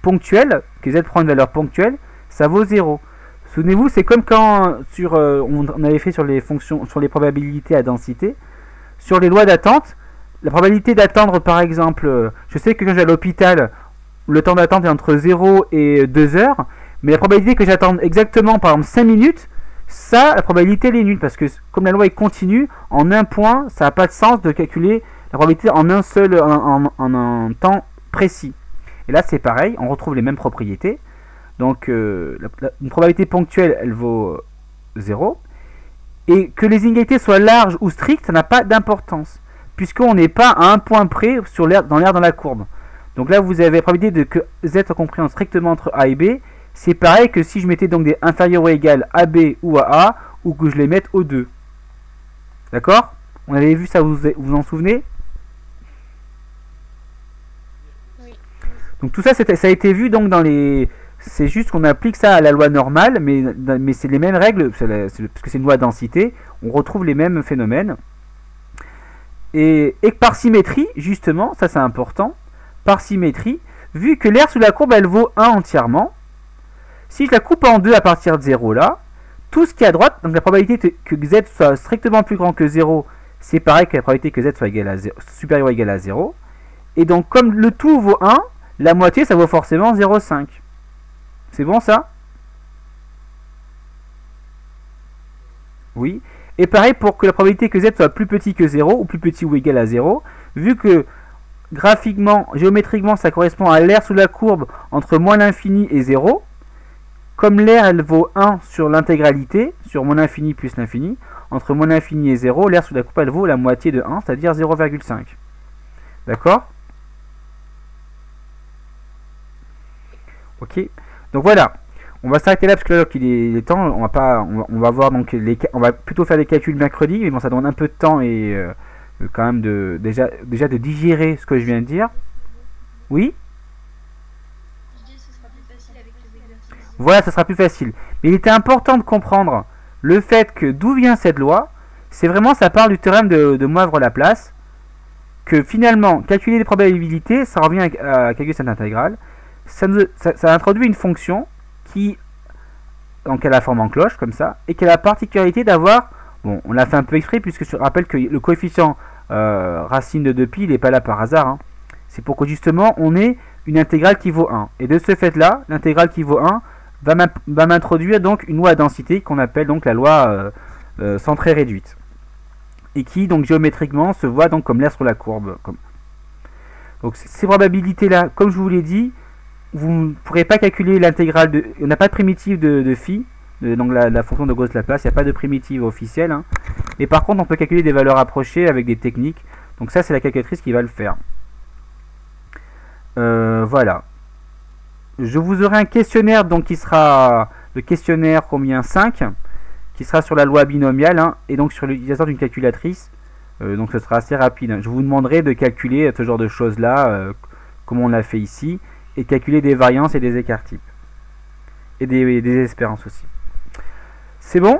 ponctuelle, que z prend une valeur ponctuelle, ça vaut 0. Souvenez-vous, c'est comme quand on avait fait sur les fonctions, sur les probabilités à densité, sur les lois d'attente, la probabilité d'attendre par exemple, je sais que quand je vais à l'hôpital, le temps d'attente est entre 0 et 2 heures, mais la probabilité que j'attende exactement par exemple 5 minutes, ça, la probabilité elle est nulle, parce que comme la loi est continue, en un point, ça n'a pas de sens de calculer la probabilité en un seul, en un temps précis. Et là c'est pareil, on retrouve les mêmes propriétés. Donc une probabilité ponctuelle, elle vaut 0. Et que les inégalités soient larges ou strictes, ça n'a pas d'importance, puisqu'on n'est pas à un point près dans l'air dans la courbe. Donc là vous avez la probabilité que z soit compris strictement entre a et b. C'est pareil que si je mettais donc des inférieurs ou égales à b ou à a, ou que je les mette aux deux. D'accord? On avait vu ça, vous vous en souvenez? Donc tout ça, ça a été vu donc dans les... C'est juste qu'on applique ça à la loi normale, mais c'est les mêmes règles, parce que c'est une loi de densité, on retrouve les mêmes phénomènes. Et par symétrie, justement, ça c'est important, par symétrie, vu que l'air sous la courbe, elle vaut 1 entièrement, si je la coupe en deux à partir de 0 là, tout ce qui est à droite, donc la probabilité que z soit strictement plus grand que 0, c'est pareil que la probabilité que z soit égale à 0, supérieur ou égal à 0. Et donc comme le tout vaut 1, la moitié ça vaut forcément 0,5. C'est bon ça? Oui. Et pareil pour que la probabilité que z soit plus petit que 0, ou plus petit ou égal à 0, vu que graphiquement, géométriquement, ça correspond à l'air sous la courbe entre moins l'infini et 0, comme l'air elle vaut 1 sur l'intégralité, sur moins l'infini plus l'infini, entre moins l'infini et 0, l'air sous la courbe elle vaut la moitié de 1, c'est-à-dire 0,5. D'accord? Ok. Donc voilà. On va s'arrêter là parce que là il est temps. On va voir donc on va plutôt faire des calculs mercredi, mais bon ça demande un peu de temps et quand même déjà de digérer ce que je viens de dire. Oui. Voilà, ça sera plus facile. Mais il était important de comprendre le fait que d'où vient cette loi. C'est vraiment, ça parle du théorème de Moivre-Laplace. Que finalement, calculer les probabilités, ça revient à calculer cette intégrale. Ça introduit une fonction qui, donc a la forme en cloche, comme ça, et qui a la particularité d'avoir, bon, on l'a fait un peu exprès, puisque je rappelle que le coefficient racine de 2pi, il n'est pas là par hasard. Hein. C'est pour que justement, on ait une intégrale qui vaut 1. Et de ce fait-là, l'intégrale qui vaut 1 va m'introduire donc une loi à densité qu'on appelle donc la loi centrée réduite. Et qui donc géométriquement se voit donc comme l'air sur la courbe. Donc ces probabilités-là, comme je vous l'ai dit, vous ne pourrez pas calculer l'intégrale de... On n'a pas de primitive de phi, donc la fonction de Gauss-Laplace, il n'y a pas de primitive officielle. Hein. Mais par contre, on peut calculer des valeurs approchées avec des techniques. Donc ça, c'est la calculatrice qui va le faire. Voilà. Je vous aurai un questionnaire donc qui sera le questionnaire combien 5, qui sera sur la loi binomiale hein, et donc sur l'utilisation d'une calculatrice. Donc ce sera assez rapide. Hein. Je vous demanderai de calculer ce genre de choses là, comme on l'a fait ici, et calculer des variances et des écarts types. Et des espérances aussi. C'est bon?